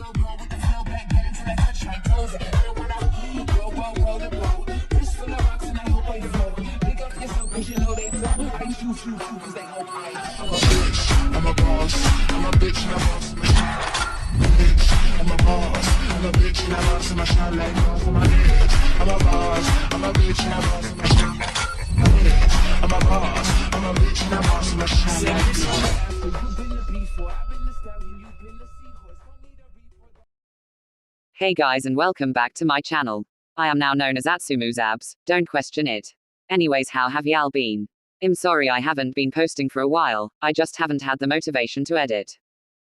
I'm a boss, I'm a bitch, and I'm boss. I'm a boss, I'm a bitch, and I'm boss. I'm a shine like boss, I'm a bitch. I'm a boss, I'm a bitch, and I'm boss. I'm a shine like boss. I'm a boss, I'm a bitch, and I'm boss. I'm a shine like boss. Hey guys, and welcome back to my channel. I am now known as Atsumuabs, don't question it. Anyways, how have y'all been? I'm sorry I haven't been posting for a while, I just haven't had the motivation to edit.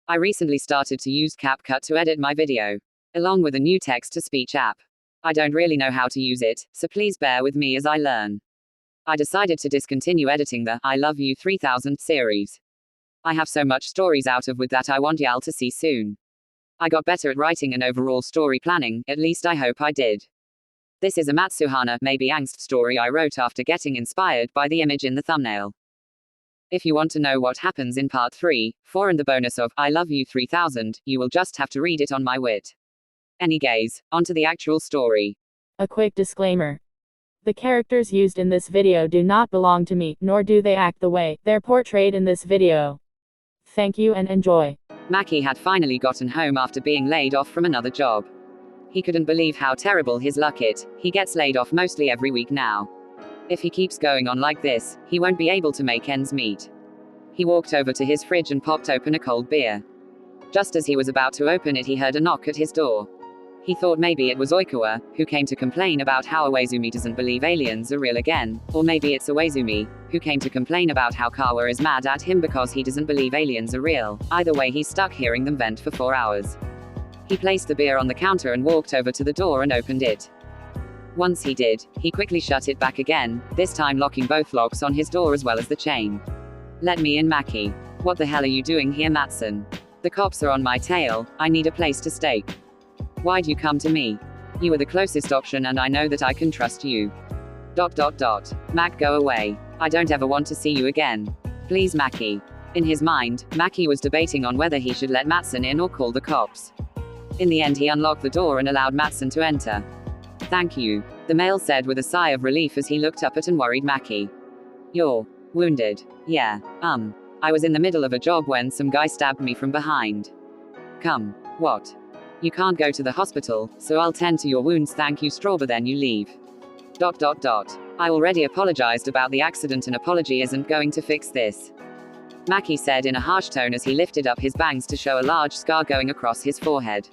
I recently started to use CapCut to edit my video, along with a new text-to-speech app. I don't really know how to use it, so please bear with me as I learn. I decided to discontinue editing the I Love You 3000 series. I have so much stories out of with that I want y'all to see soon. I got better at writing and overall story planning, at least I hope I did. This is a MatsuHana, maybe Angst story I wrote after getting inspired by the image in the thumbnail. If you want to know what happens in part 3, 4 and the bonus of I Love You 3000, you will just have to read it on my wit. Anyways, onto the actual story. A quick disclaimer. The characters used in this video do not belong to me, nor do they act the way they're portrayed in this video. Thank you and enjoy. Maki had finally gotten home after being laid off from another job. He couldn't believe how terrible his luck is. He gets laid off mostly every week now. If he keeps going on like this, he won't be able to make ends meet. He walked over to his fridge and popped open a cold beer. Just as he was about to open it, he heard a knock at his door. He thought maybe it was Oikawa, who came to complain about how Uezumi doesn't believe aliens are real again, or maybe it's Uezumi, who came to complain about how Kawa is mad at him because he doesn't believe aliens are real. Either way, he's stuck hearing them vent for 4 hours. He placed the beer on the counter and walked over to the door and opened it. Once he did, he quickly shut it back again, this time locking both locks on his door as well as the chain. Let me in, Maki. What the hell are you doing here, Matsun? The cops are on my tail, I need a place to stay. Why'd you come to me? You were the closest option and I know that I can trust you. ... Mac, go away. I don't ever want to see you again. Please, Maki. In his mind, Maki was debating on whether he should let Matsun in or call the cops. In the end, he unlocked the door and allowed Matsun to enter. Thank you, the male said with a sigh of relief as he looked up at and worried Maki. You're wounded? Yeah, I was in the middle of a job when some guy stabbed me from behind. Come, what? You can't go to the hospital, so I'll tend to your wounds, thank you, Strawber, then you leave. ... I already apologized about the accident, and apology isn't going to fix this. Maki said in a harsh tone as he lifted up his bangs to show a large scar going across his forehead.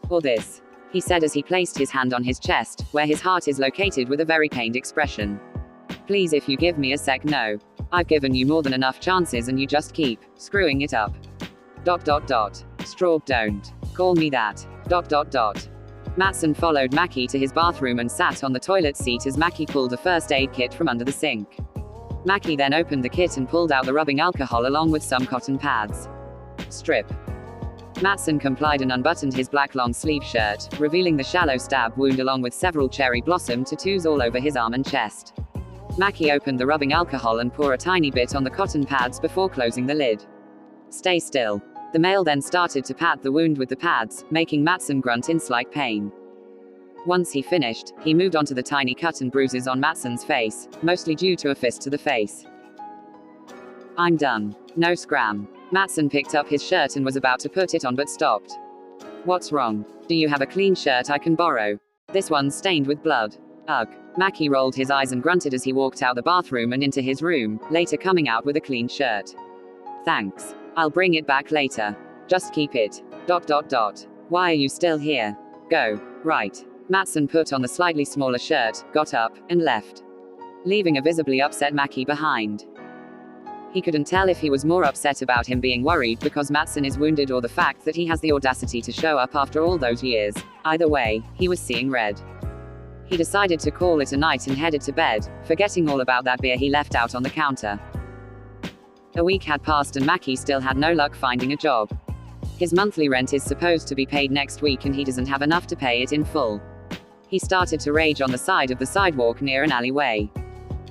Or this, he said as he placed his hand on his chest, where his heart is located, with a very pained expression. Please, if you give me a sec. No. I've given you more than enough chances and you just keep screwing it up. ... Straub, don't call me that. ... Matsun followed Maki to his bathroom and sat on the toilet seat as Maki pulled a first aid kit from under the sink. Maki then opened the kit and pulled out the rubbing alcohol along with some cotton pads. Strip. Matsun complied and unbuttoned his black long-sleeve shirt, revealing the shallow stab wound along with several cherry blossom tattoos all over his arm and chest. Maki opened the rubbing alcohol and poured a tiny bit on the cotton pads before closing the lid. Stay still. The male then started to pat the wound with the pads, making Matsun grunt in slight pain. Once he finished, he moved on to the tiny cut and bruises on Matsun's face, mostly due to a fist to the face. I'm done. No scram. Matsun picked up his shirt and was about to put it on but stopped. What's wrong? Do you have a clean shirt I can borrow? This one's stained with blood. Ugh. Maki rolled his eyes and grunted as he walked out the bathroom and into his room, later coming out with a clean shirt. Thanks. I'll bring it back later. Just keep it. ... Why are you still here? Go. Right. Matsun put on the slightly smaller shirt, got up, and left, leaving a visibly upset Maki behind. He couldn't tell if he was more upset about him being worried because Matsun is wounded or the fact that he has the audacity to show up after all those years. Either way, he was seeing red. He decided to call it a night and headed to bed, forgetting all about that beer he left out on the counter. A week had passed and Maki still had no luck finding a job. His monthly rent is supposed to be paid next week and he doesn't have enough to pay it in full. He started to rage on the side of the sidewalk near an alleyway.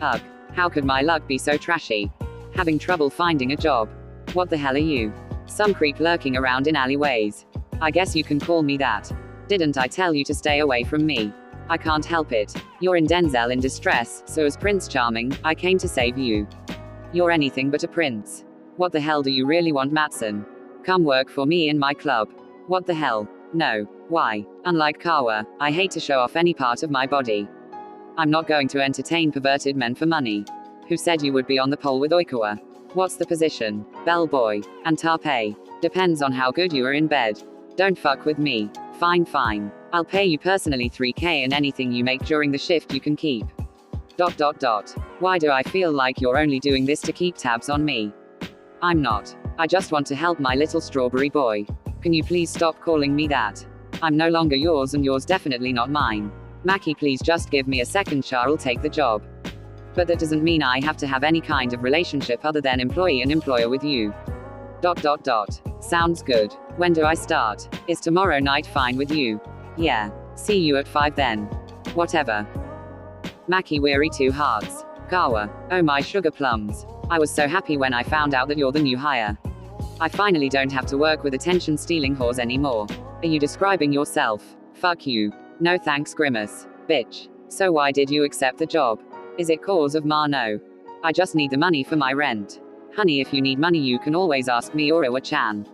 Ugh. How could my luck be so trashy? Having trouble finding a job. What the hell are you? Some creep lurking around in alleyways. I guess you can call me that. Didn't I tell you to stay away from me? I can't help it. You're in Denzel in distress, so as Prince Charming, I came to save you. You're anything but a prince. What the hell do you really want, Matsun? Come work for me in my club. What the hell? No. Why? Unlike Kawa, I hate to show off any part of my body. I'm not going to entertain perverted men for money. Who said you would be on the pole with Oikawa? What's the position? Bellboy. And Tarpei. Depends on how good you are in bed. Don't fuck with me. Fine, fine. I'll pay you personally 3K and anything you make during the shift you can keep. ... Why do I feel like you're only doing this to keep tabs on me? I'm not. I just want to help my little strawberry boy. Can you please stop calling me that? I'm no longer yours and yours definitely not mine. Maki, please just give me a second, I'll take the job. But that doesn't mean I have to have any kind of relationship other than employee and employer with you. ... Sounds good. When do I start? Is tomorrow night fine with you? Yeah. See you at 5 then. Whatever. Maki, weary 2 hearts. Kawa. Oh my sugar plums. I was so happy when I found out that you're the new hire. I finally don't have to work with attention stealing whores anymore. Are you describing yourself? Fuck you. No thanks, Grimace. Bitch. So why did you accept the job? Is it cause of No. I just need the money for my rent. Honey, if you need money you can always ask me or Iwa-chan.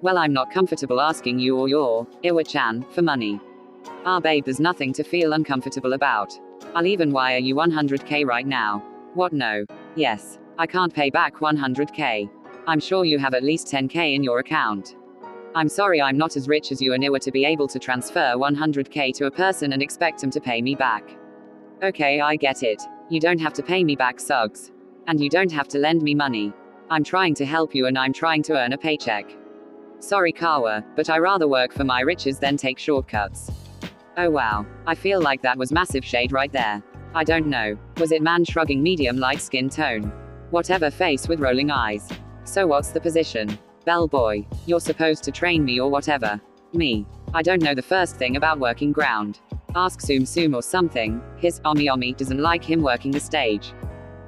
Well, I'm not comfortable asking you or your Iwa-chan for money. Ah babe, there's nothing to feel uncomfortable about. I'll even wire you 100k right now. What? No. Yes. I can't pay back 100k. I'm sure you have at least 10k in your account. I'm sorry, I'm not as rich as you and Iwa to be able to transfer 100k to a person and expect him to pay me back. Okay, I get it. You don't have to pay me back, Suggs. And you don't have to lend me money. I'm trying to help you and I'm trying to earn a paycheck. Sorry, Kawa, but I rather work for my riches than take shortcuts. Oh wow. I feel like that was massive shade right there. I don't know. Was it man shrugging medium light skin tone? Whatever, face with rolling eyes. So what's the position? Bellboy. You're supposed to train me or whatever. Me. I don't know the first thing about working ground. Ask Tsum Tsum or something. His Omi doesn't like him working the stage.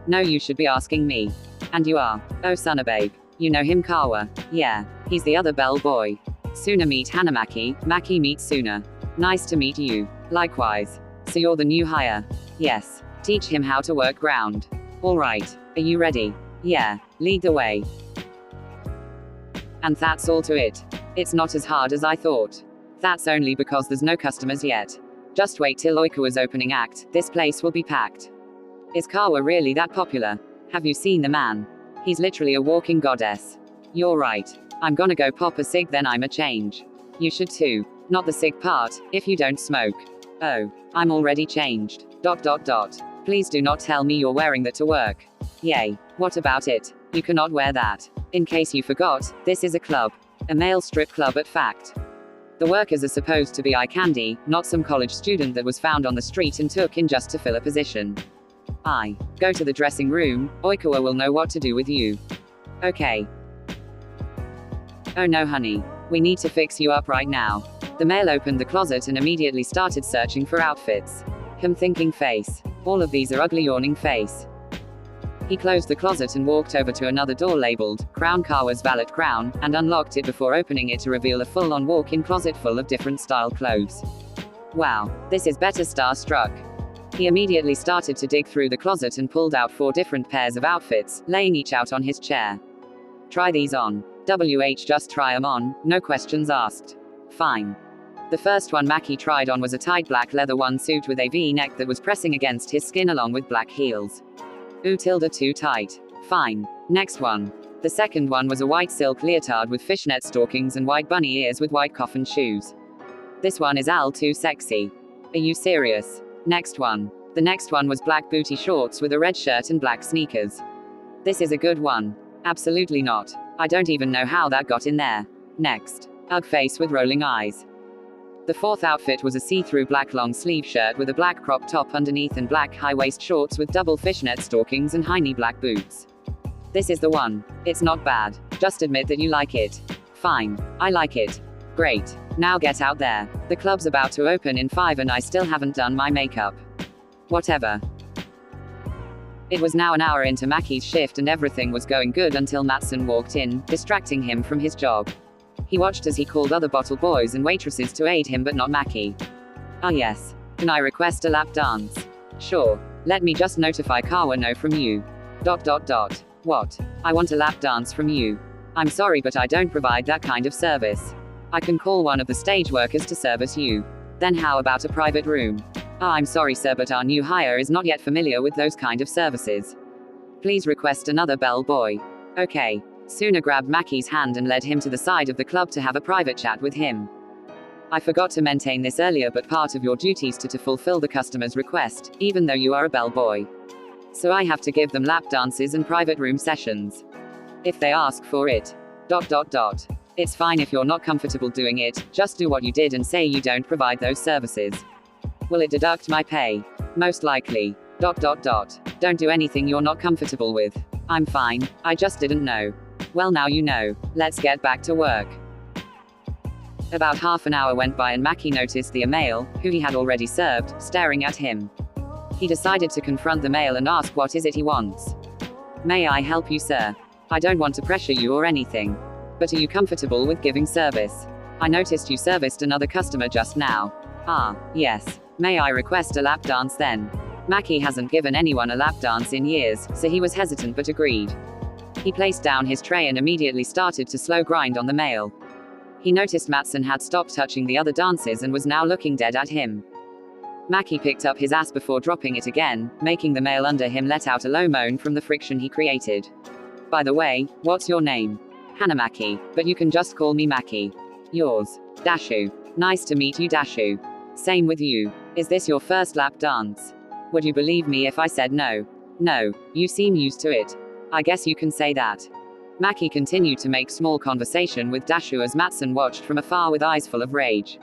No, you should be asking me. And you are. Oh Suna babe. You know him, Kawa? Yeah. He's the other bellboy. Suna meet Hanamaki, Maki meet Suna. Nice to meet you. Likewise. So you're the new hire? Yes. Teach him how to work ground. Alright. Are you ready? Yeah. Lead the way. And that's all to it. It's not as hard as I thought. That's only because there's no customers yet. Just wait till Oikawa's opening act, this place will be packed. Is Kawa really that popular? Have you seen the man? He's literally a walking goddess. You're right. I'm gonna go pop a cig then I'm a change. You should too. Not the cig part, if you don't smoke. Oh. I'm already changed. ... Please do not tell me you're wearing that to work. Yay. What about it? You cannot wear that. In case you forgot, this is a club. A male strip club at fact. The workers are supposed to be eye candy, not some college student that was found on the street and took in just to fill a position. Go to the dressing room, Oikawa will know what to do with you. Okay. Oh no honey. We need to fix you up right now. The male opened the closet and immediately started searching for outfits. Thinking face. All of these are ugly, yawning face. He closed the closet and walked over to another door labeled, Crown Kawa's Valet Crown, and unlocked it before opening it to reveal a full-on walk-in closet full of different style clothes. Wow. This is better, starstruck. He immediately started to dig through the closet and pulled out 4 different pairs of outfits, laying each out on his chair. Try these on. Just try 'em on, no questions asked. Fine. The first one Maki tried on was a tight black leather suit with a V-neck that was pressing against his skin along with black heels. Ooh, too tight. Fine. Next one. The second one was a white silk leotard with fishnet stockings and white bunny ears with white coffin shoes. This one is too sexy. Are you serious? Next one. The next one was black booty shorts with a red shirt and black sneakers. This is a good one. Absolutely not. I don't even know how that got in there. Next. Ugh, face with rolling eyes. The fourth outfit was a see-through black long-sleeve shirt with a black crop top underneath and black high-waist shorts with double fishnet stockings and high-knee black boots. This is the one. It's not bad. Just admit that you like it. Fine. I like it. Great. Now get out there. The club's about to open in 5 and I still haven't done my makeup. Whatever. It was now an hour into Maki's shift and everything was going good until Matsun walked in, distracting him from his job. He watched as he called other bottle boys and waitresses to aid him but not Maki. Ah yes. Can I request a lap dance? Sure. Let me just notify Kawano from you. ... What? I want a lap dance from you. I'm sorry but I don't provide that kind of service. I can call one of the stage workers to service you. Then how about a private room? Ah, I'm sorry sir but our new hire is not yet familiar with those kind of services. Please request another bellboy. Okay. Suna grabbed Maki's hand and led him to the side of the club to have a private chat with him. I forgot to maintain this earlier but part of your duties to fulfill the customer's request, even though you are a bellboy. So I have to give them lap dances and private room sessions. If they ask for it. ... It's fine if you're not comfortable doing it, just do what you did and say you don't provide those services. Will it deduct my pay? Most likely. ... Don't do anything you're not comfortable with. I'm fine, I just didn't know. Well now you know, let's get back to work. About half an hour went by and Maki noticed the male, who he had already served, staring at him. He decided to confront the male and ask what is it he wants. May I help you sir? I don't want to pressure you or anything. But are you comfortable with giving service? I noticed you serviced another customer just now. Ah, yes. May I request a lap dance then? Maki hasn't given anyone a lap dance in years, so he was hesitant but agreed. He placed down his tray and immediately started to slow grind on the male. He noticed Matsun had stopped touching the other dancers and was now looking dead at him. Maki picked up his ass before dropping it again, making the male under him let out a low moan from the friction he created. By the way, what's your name? Hanamaki, but you can just call me Maki. Yours. Dashu. Nice to meet you Dashu. Same with you. Is this your first lap dance? Would you believe me if I said no? No, you seem used to it. I guess you can say that. Maki continued to make small conversation with Dashu as Matsun watched from afar with eyes full of rage.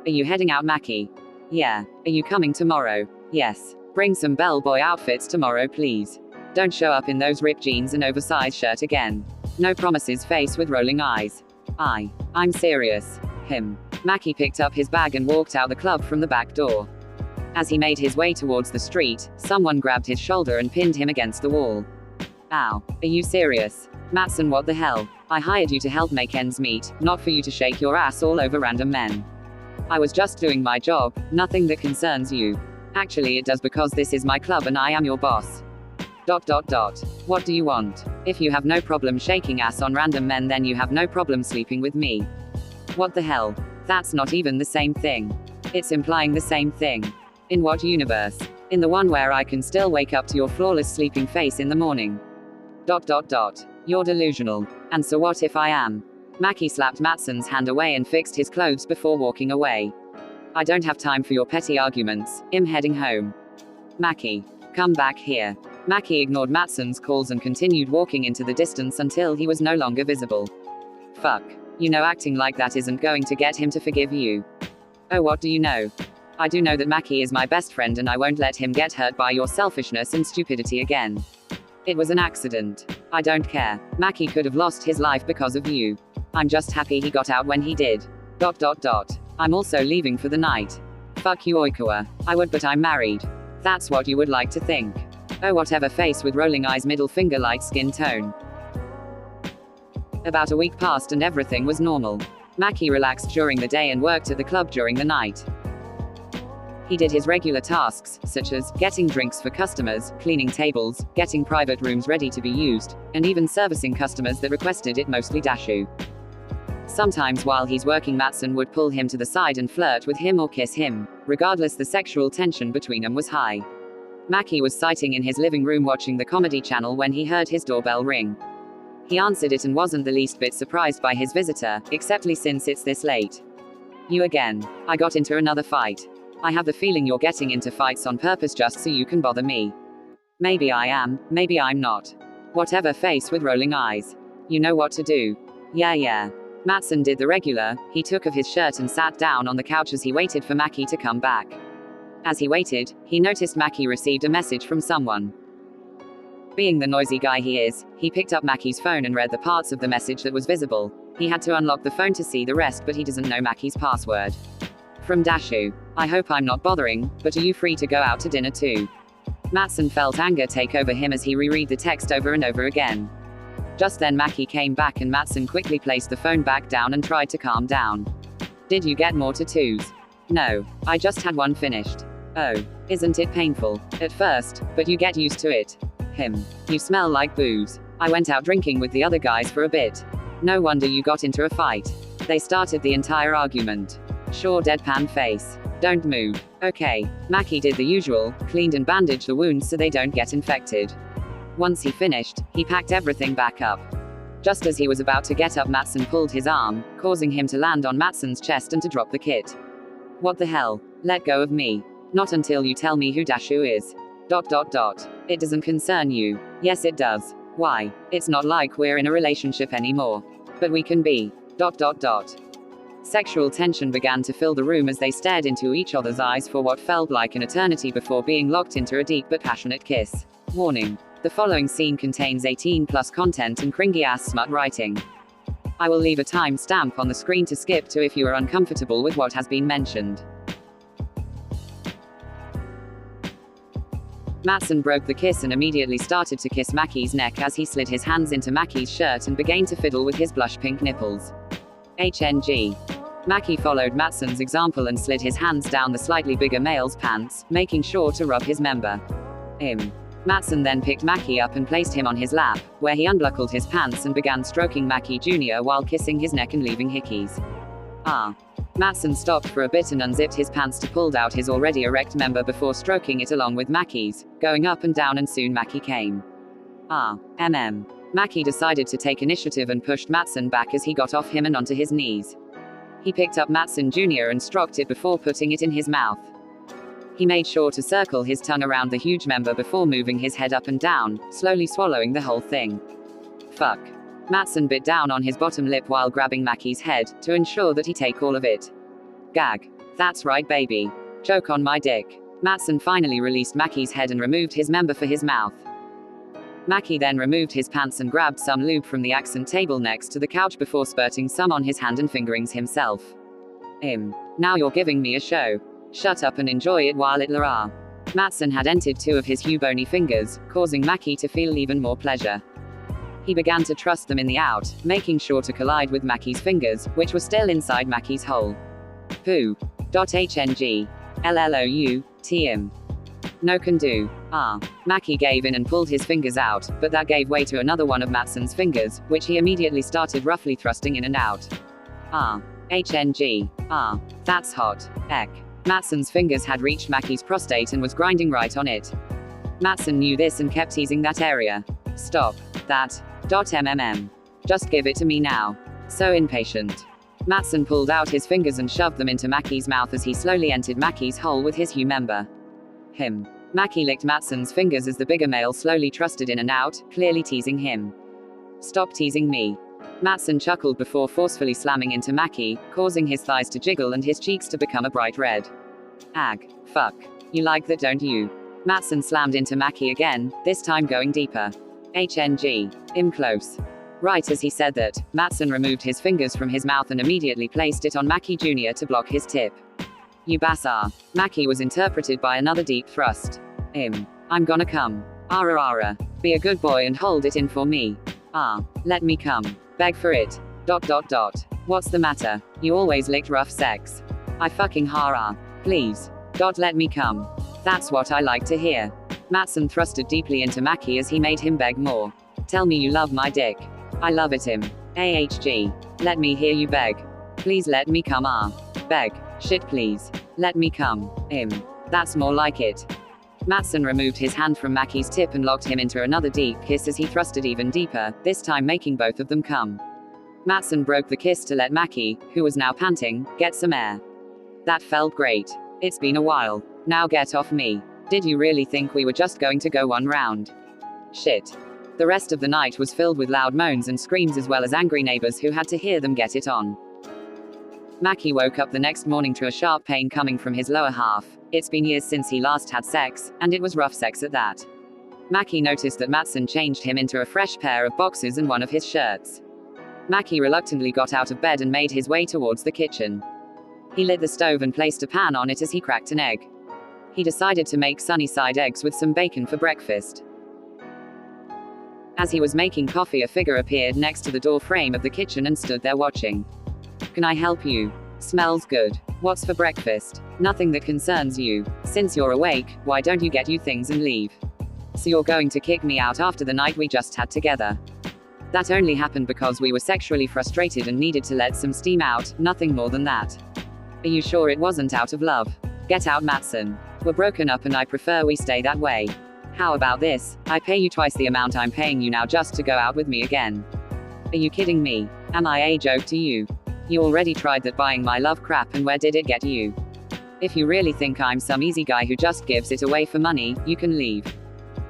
Are you heading out Maki? Yeah. Are you coming tomorrow? Yes. Bring some bellboy outfits tomorrow please. Don't show up in those ripped jeans and oversized shirt again. No promises face with rolling eyes. I'm serious. Maki picked up his bag and walked out the club from the back door. As he made his way towards the street, someone grabbed his shoulder and pinned him against the wall. Ow. Are you serious? Matsun, what the hell? I hired you to help make ends meet, not for you to shake your ass all over random men. I was just doing my job, nothing that concerns you. Actually it does because this is my club and I am your boss. ... What do you want? If you have no problem shaking ass on random men then you have no problem sleeping with me. What the hell? That's not even the same thing. It's implying the same thing. In what universe? In the one where I can still wake up to your flawless sleeping face in the morning. ... You're delusional. And so what if I am? Maki slapped Matsun's hand away and fixed his clothes before walking away. I don't have time for your petty arguments, I'm heading home. Maki. Come back here. Maki ignored Matsun's calls and continued walking into the distance until he was no longer visible. Fuck. You know acting like that isn't going to get him to forgive you. Oh, what do you know? I do know that Maki is my best friend and I won't let him get hurt by your selfishness and stupidity again. It was an accident. I don't care. Maki could have lost his life because of you. I'm just happy he got out when he did. ... I'm also leaving for the night. Fuck you Oikawa. I would but I'm married. That's what you would like to think. Oh whatever, face with rolling eyes, middle finger, light skin tone. About a week passed and everything was normal. Maki relaxed during the day and worked at the club during the night. He did his regular tasks, such as getting drinks for customers, cleaning tables, getting private rooms ready to be used, and even servicing customers that requested it, mostly Dashu. Sometimes while he's working Matsun would pull him to the side and flirt with him or kiss him. Regardless, the sexual tension between them was high. Maki was sitting in his living room watching the comedy channel when he heard his doorbell ring. He answered it and wasn't the least bit surprised by his visitor, exceptly since it's this late. You again. I got into another fight. I have the feeling you're getting into fights on purpose just so you can bother me. Maybe I am, maybe I'm not. Whatever, face with rolling eyes. You know what to do. Yeah. Matsun did the regular, he took off his shirt and sat down on the couch as he waited for Maki to come back. As he waited, he noticed Maki received a message from someone. Being the noisy guy he is, he picked up Maki's phone and read the parts of the message that was visible. He had to unlock the phone to see the rest, but he doesn't know Maki's password. From Dashu. I hope I'm not bothering, but are you free to go out to dinner too? Matsun felt anger take over him as he reread the text over and over again. Just then Maki came back and Matsun quickly placed the phone back down and tried to calm down. Did you get more tattoos? No. I just had one finished. Oh. Isn't it painful? At first, but you get used to it. You smell like booze. I went out drinking with the other guys for a bit. No wonder you got into a fight. They started the entire argument. Sure, deadpan face. Don't move. Okay. Maki did the usual, cleaned and bandaged the wounds so they don't get infected. Once he finished, he packed everything back up. Just as he was about to get up, Matsun pulled his arm, causing him to land on Matsun's chest and to drop the kit. What the hell? Let go of me. Not until you tell me who Dashu is. ... It doesn't concern you. Yes it does. Why? It's not like we're in a relationship anymore. But we can be. ... Sexual tension began to fill the room as they stared into each other's eyes for what felt like an eternity before being locked into a deep but passionate kiss. Warning. The following scene contains 18+ content and cringy-ass smut writing. I will leave a time stamp on the screen to skip to if you are uncomfortable with what has been mentioned. Matsun broke the kiss and immediately started to kiss Maki's neck as he slid his hands into Maki's shirt and began to fiddle with his blush pink nipples. HNG. Maki followed Matsun's example and slid his hands down the slightly bigger male's pants, making sure to rub his member. Matsun then picked Maki up and placed him on his lap, where he unbuckled his pants and began stroking Maki Jr. while kissing his neck and leaving hickeys. Matsun stopped for a bit and unzipped his pants to pull out his already erect member before stroking it along with Maki's, going up and down, and soon Maki came. Maki decided to take initiative and pushed Matsun back as he got off him and onto his knees. He picked up Matsun Jr. and stroked it before putting it in his mouth. He made sure to circle his tongue around the huge member before moving his head up and down, slowly swallowing the whole thing. Fuck. Matsun bit down on his bottom lip while grabbing Maki's head, to ensure that he take all of it. Gag. That's right baby. Choke on my dick. Matsun finally released Maki's head and removed his member for his mouth. Maki then removed his pants and grabbed some lube from the accent table next to the couch before spurting some on his hand and fingerings himself. Now you're giving me a show. Shut up and enjoy it while it lara. Matsun had entered 2 of his bony fingers, causing Maki to feel even more pleasure. He began to thrust them in the out, making sure to collide with Maki's fingers, which were still inside Maki's hole. Poo. HNG. LLOU, TM. No can do. Maki gave in and pulled his fingers out, but that gave way to another one of Matsun's fingers, which he immediately started roughly thrusting in and out. HNG. That's hot. Eck. Matsun's fingers had reached Maki's prostate and was grinding right on it. Matsun knew this and kept teasing that area. Stop. That. Just give it to me now. So impatient. Matsun pulled out his fingers and shoved them into Maki's mouth as he slowly entered Maki's hole with his member. Maki licked Matsun's fingers as the bigger male slowly thrusted in and out, clearly teasing him. Stop teasing me. Matsun chuckled before forcefully slamming into Maki, causing his thighs to jiggle and his cheeks to become a bright red. Ag. Fuck. You like that, don't you? Matsun slammed into Maki again, this time going deeper. HNG. Close. Right as he said that, Matsun removed his fingers from his mouth and immediately placed it on Maki Jr. to block his tip. You bassa. Maki was interpreted by another deep thrust. I'm gonna come. Ara. Be a good boy and hold it in for me. Let me come. Beg for it. ... What's the matter? You always licked rough sex. I fucking hara. Please. Let me come. That's what I like to hear. Matsun thrusted deeply into Maki as he made him beg more. Tell me you love my dick. I love it AHG. Let me hear you beg. Please let me come. Beg. Shit please. Let me come. That's more like it. Matsun removed his hand from Maki's tip and locked him into another deep kiss as he thrusted even deeper, this time making both of them come. Matsun broke the kiss to let Maki, who was now panting, get some air. That felt great. It's been a while. Now get off me. Did you really think we were just going to go one round? Shit. The rest of the night was filled with loud moans and screams as well as angry neighbors who had to hear them get it on. Maki woke up the next morning to a sharp pain coming from his lower half. It's been years since he last had sex, and it was rough sex at that. Maki noticed that Matsun changed him into a fresh pair of boxers and one of his shirts. Maki reluctantly got out of bed and made his way towards the kitchen. He lit the stove and placed a pan on it as he cracked an egg. He decided to make sunny side eggs with some bacon for breakfast. As he was making coffee, a figure appeared next to the door frame of the kitchen and stood there watching. Can I help you? Smells good. What's for breakfast? Nothing that concerns you. Since you're awake, why don't you get you things and leave? So you're going to kick me out after the night we just had together? That only happened because we were sexually frustrated and needed to let some steam out, nothing more than that. Are you sure it wasn't out of love? Get out, Matsun. We're broken up and I prefer we stay that way. How about this? I pay you twice the amount I'm paying you now just to go out with me again. Are you kidding me? Am I a joke to you? You already tried that buying my love crap, and where did it get you? If you really think I'm some easy guy who just gives it away for money, you can leave.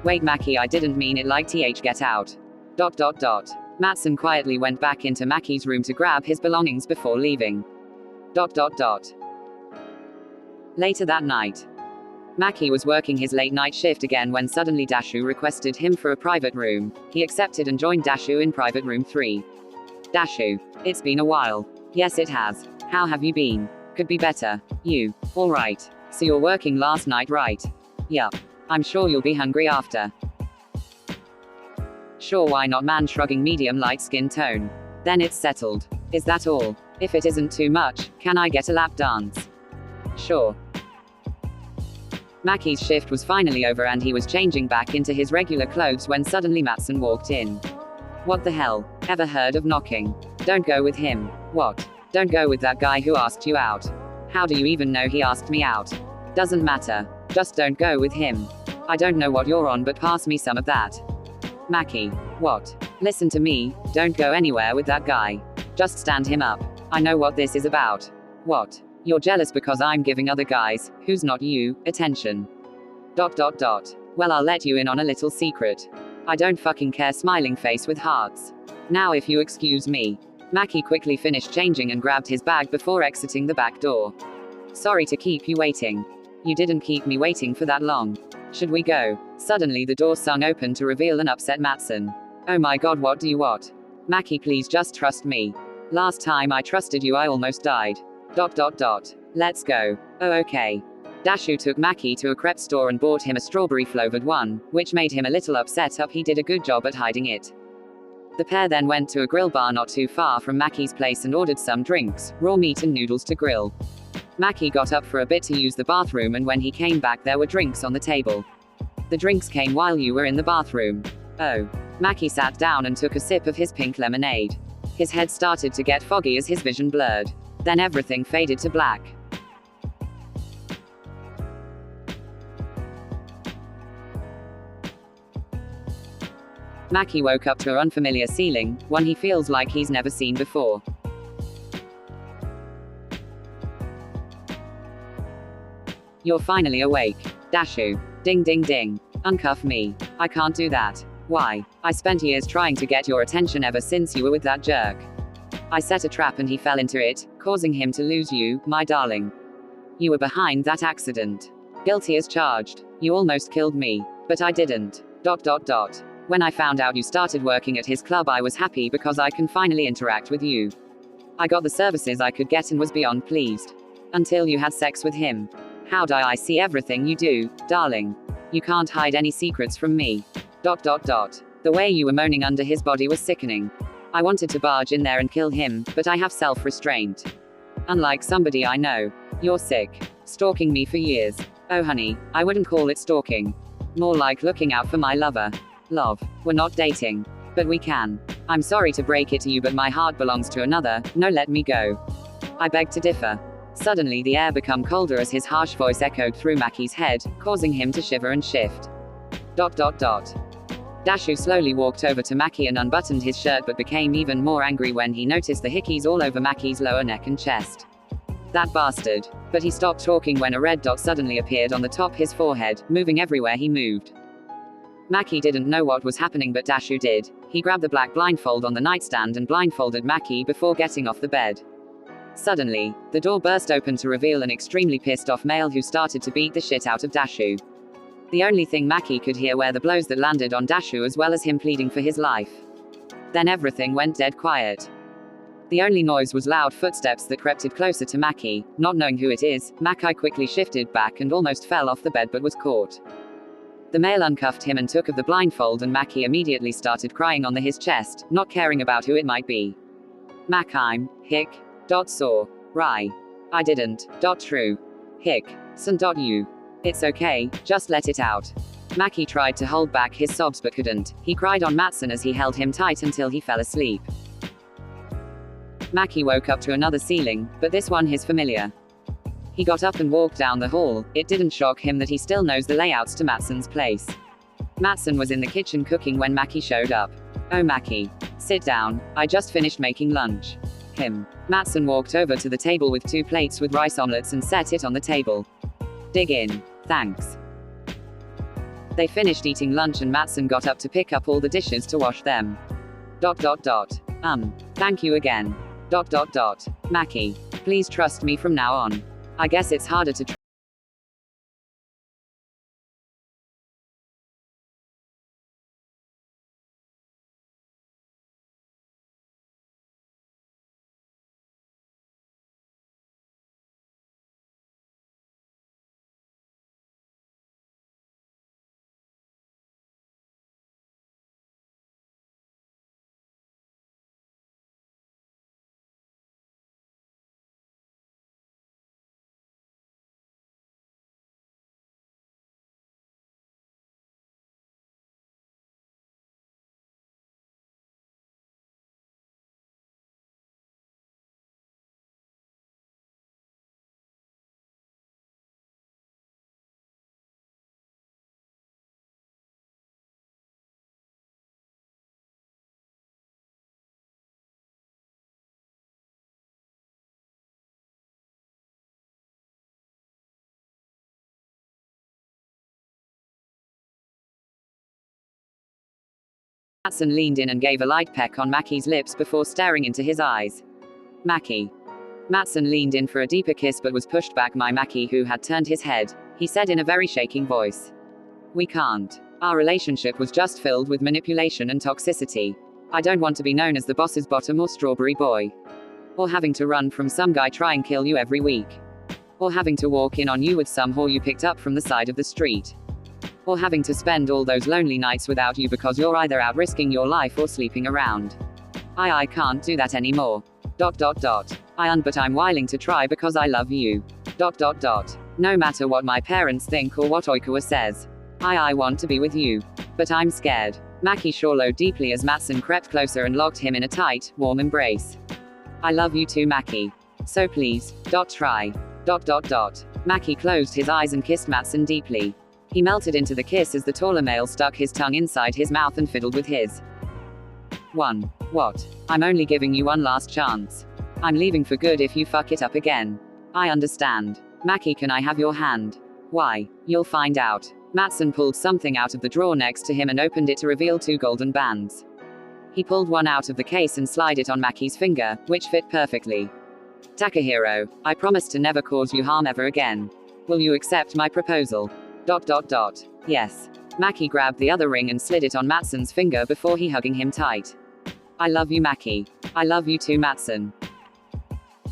Wait, Maki, I didn't mean it like get out. ... Matsun quietly went back into Maki's room to grab his belongings before leaving. ... Later that night, Maki was working his late night shift again when suddenly Dashu requested him for a private room. He accepted and joined Dashu in private room 3. Dashu. It's been a while. Yes, it has. How have you been? Could be better. You. Alright. So you're working last night, right? Yup. I'm sure you'll be hungry after. Sure, why not, man, shrugging, medium light skin tone. Then it's settled. Is that all? If it isn't too much, can I get a lap dance? Sure. Maki's shift was finally over and he was changing back into his regular clothes when suddenly Matsun walked in. What the hell? Ever heard of knocking? Don't go with him. What? Don't go with that guy who asked you out. How do you even know he asked me out? Doesn't matter. Just don't go with him. I don't know what you're on, but pass me some of that. Maki. What? Listen to me, don't go anywhere with that guy. Just stand him up. I know what this is about. What? You're jealous because I'm giving other guys, who's not you, attention. ... Well, I'll let you in on a little secret. I don't fucking care, smiling face with hearts. Now if you excuse me. Maki quickly finished changing and grabbed his bag before exiting the back door. Sorry to keep you waiting. You didn't keep me waiting for that long. Should we go? Suddenly the door swung open to reveal an upset Matsun. Oh my god, what do you want? Maki, please just trust me. Last time I trusted you I almost died. ... Let's go. Oh okay. Dashu took Maki to a crepe store and bought him a strawberry flavored one, which made him a little upset up. He did a good job at hiding it. The pair then went to a grill bar not too far from Maki's place and ordered some drinks, raw meat and noodles to grill. Maki got up for a bit to use the bathroom, and when he came back there were drinks on the table. The drinks came while you were in the bathroom. Oh. Maki sat down and took a sip of his pink lemonade. His head started to get foggy as his vision blurred. Then everything faded to black. Maki woke up to an unfamiliar ceiling, one he feels like he's never seen before. You're finally awake. Dashu. Ding ding ding. Uncuff me. I can't do that. Why? I spent years trying to get your attention ever since you were with that jerk. I set a trap and he fell into it, causing him to lose you, my darling. You were behind that accident. Guilty as charged. You almost killed me. But I didn't. ... When I found out you started working at his club I was happy because I can finally interact with you. I got the services I could get and was beyond pleased. Until you had sex with him. How'd I see everything you do, darling? You can't hide any secrets from me. ... The way you were moaning under his body was sickening. I wanted to barge in there and kill him, but I have self-restraint. Unlike somebody I know. You're sick. Stalking me for years. Oh honey, I wouldn't call it stalking. More like looking out for my lover. Love. We're not dating. But we can. I'm sorry to break it to you, but my heart belongs to another. No, let me go. I beg to differ. Suddenly the air became colder as his harsh voice echoed through Maki's head, causing him to shiver and shift. ... Dashu slowly walked over to Maki and unbuttoned his shirt, but became even more angry when he noticed the hickeys all over Maki's lower neck and chest. That bastard. But he stopped talking when a red dot suddenly appeared on the top his forehead, moving everywhere he moved. Maki didn't know what was happening, but Dashu did. He grabbed the black blindfold on the nightstand and blindfolded Maki before getting off the bed. Suddenly, the door burst open to reveal an extremely pissed off male who started to beat the shit out of Dashu. The only thing Maki could hear were the blows that landed on Dashu, as well as him pleading for his life. Then everything went dead quiet. The only noise was loud footsteps that crept closer to Maki. Not knowing who it is, Maki quickly shifted back and almost fell off the bed but was caught. The male uncuffed him and took off the blindfold, and Maki immediately started crying on his chest, not caring about who it might be. Mac, I'm, hic, dot saw, rai. I didn't, dot true. Hic, son dot you. It's okay, just let it out. Maki tried to hold back his sobs but couldn't. He cried on Matsun as he held him tight until he fell asleep. Maki woke up to another ceiling, but this one his familiar. He got up and walked down the hall. It didn't shock him that he still knows the layouts to Matsun's place. Matsun was in the kitchen cooking when Maki showed up. Oh Maki. Sit down, I just finished making lunch. Him. Matsun walked over to the table with 2 plates with rice omelets and set it on the table. Dig in. Thanks. They finished eating lunch and Matsun got up to pick up all the dishes to wash them. Thank you again. Maki. Please trust me from now on. I guess it's harder to Matsun leaned in and gave a light peck on Maki's lips before staring into his eyes. Maki. Matsun leaned in for a deeper kiss but was pushed back by Maki, who had turned his head. He said in a very shaking voice. We can't. Our relationship was just filled with manipulation and toxicity. I don't want to be known as the boss's bottom or strawberry boy. Or having to run from some guy try and kill you every week. Or having to walk in on you with some whore you picked up from the side of the street. Or having to spend all those lonely nights without you because you're either out risking your life or sleeping around. I can't do that anymore. But I'm willing to try because I love you. No matter what my parents think or what Oikawa says. I want to be with you. But I'm scared. Maki swallowed deeply as Matsun crept closer and locked him in a tight, warm embrace. I love you too, Maki. So please, try. Maki closed his eyes and kissed Matsun deeply. He melted into the kiss as the taller male stuck his tongue inside his mouth and fiddled with his. What? I'm only giving you one last chance. I'm leaving for good if you fuck it up again. I understand. Maki, can I have your hand? Why? You'll find out. Matsun pulled something out of the drawer next to him and opened it to reveal 2 golden bands. He pulled one out of the case and slid it on Maki's finger, which fit perfectly. Takahiro, I promise to never cause you harm ever again. Will you accept my proposal? Yes. Maki grabbed the other ring and slid it on Matsun's finger before he hugging him tight. I love you, Maki. I love you too, Matsun.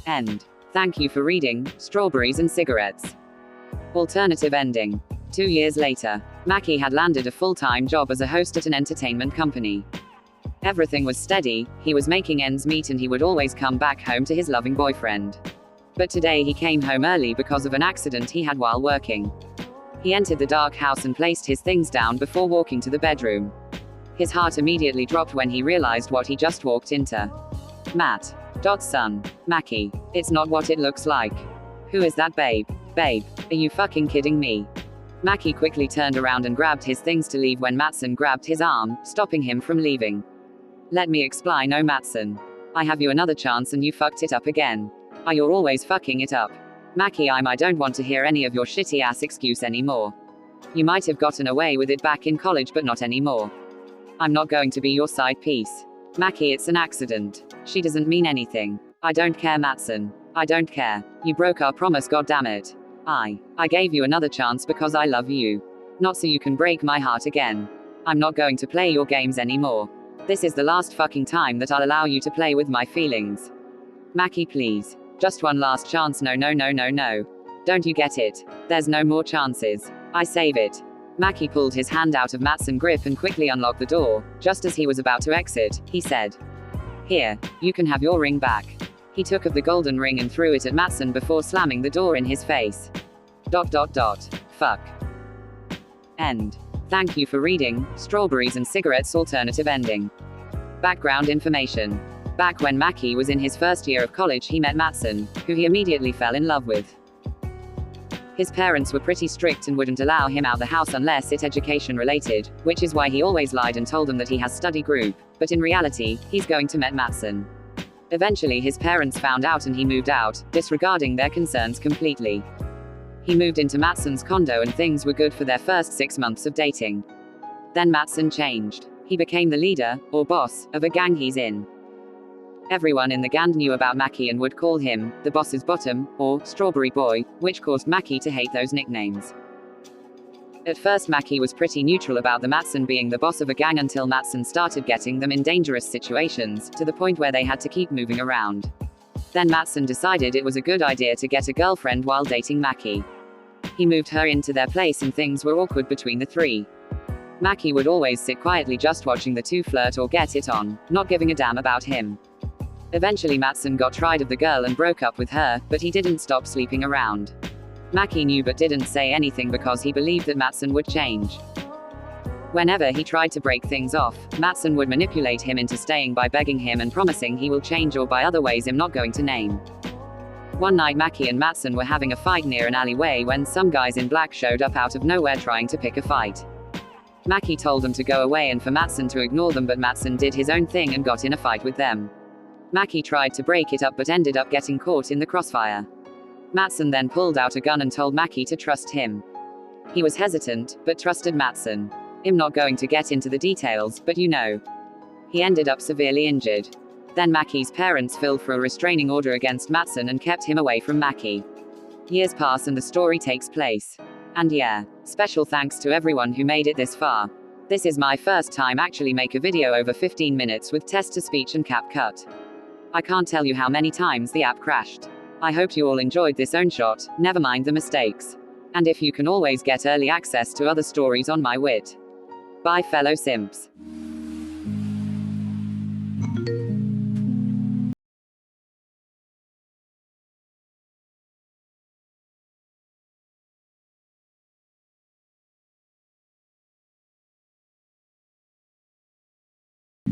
End. Thank you for reading, Strawberries and Cigarettes. Alternative ending. 2 years later, Maki had landed a full-time job as a host at an entertainment company. Everything was steady, he was making ends meet and he would always come back home to his loving boyfriend. But today he came home early because of an accident he had while working. He entered the dark house and placed his things down before walking to the bedroom. His heart immediately dropped when he realized what he just walked into. Son. Maki. It's not what it looks like. Who is that babe? Babe, are you fucking kidding me? Maki quickly turned around and grabbed his things to leave when Matsun grabbed his arm, stopping him from leaving. Let me explain, oh Matsun. I have you another chance and you fucked it up again. You're always fucking it up. Maki, I don't want to hear any of your shitty ass excuse anymore. You might have gotten away with it back in college but not anymore. I'm not going to be your side piece. Maki, it's an accident. She doesn't mean anything. I don't care, Matsun. I don't care. You broke our promise, goddammit. I gave you another chance because I love you. Not so you can break my heart again. I'm not going to play your games anymore. This is the last fucking time that I'll allow you to play with my feelings. Maki, please. Just one last chance. No. Don't you get it? There's no more chances. I save it. Maki pulled his hand out of Matsun's grip and quickly unlocked the door. Just as he was about to exit, he said, "Here, you can have your ring back." He took of the golden ring and threw it at Matsun before slamming the door in his face. ... Fuck. End. Thank you for reading Strawberries and Cigarettes Alternative Ending. Background information. Back when Maki was in his first year of college, he met Matsun, who he immediately fell in love with. His parents were pretty strict and wouldn't allow him out the house unless it education related, which is why he always lied and told them that he has study group, but in reality, he's going to meet Matsun. Eventually his parents found out and he moved out, disregarding their concerns completely. He moved into Matsun's condo and things were good for their first 6 months of dating. Then Matsun changed. He became the leader, or boss, of a gang he's in. Everyone in the gang knew about Maki and would call him the boss's bottom, or Strawberry Boy, which caused Maki to hate those nicknames. At first Maki was pretty neutral about the Matsun being the boss of a gang until Matsun started getting them in dangerous situations, to the point where they had to keep moving around. Then Matsun decided it was a good idea to get a girlfriend while dating Maki. He moved her into their place and things were awkward between the three. Maki would always sit quietly just watching the two flirt or get it on, not giving a damn about him. Eventually Matsun got tired of the girl and broke up with her, but he didn't stop sleeping around. Maki knew but didn't say anything because he believed that Matsun would change. Whenever he tried to break things off, Matsun would manipulate him into staying by begging him and promising he will change or by other ways I'm not going to name. One night Maki and Matsun were having a fight near an alleyway when some guys in black showed up out of nowhere trying to pick a fight. Maki told them to go away and for Matsun to ignore them, but Matsun did his own thing and got in a fight with them. Maki tried to break it up but ended up getting caught in the crossfire. Matsun then pulled out a gun and told Maki to trust him. He was hesitant, but trusted Matsun. I'm not going to get into the details, but you know. He ended up severely injured. Then Maki's parents filed for a restraining order against Matsun and kept him away from Maki. Years pass and the story takes place. And yeah, special thanks to everyone who made it this far. This is my first time actually make a video over 15 minutes with text-to-speech and CapCut. I can't tell you how many times the app crashed. I hope you all enjoyed this Oneshot, never mind the mistakes. And if you can always get early access to other stories on my wit. Bye fellow simps.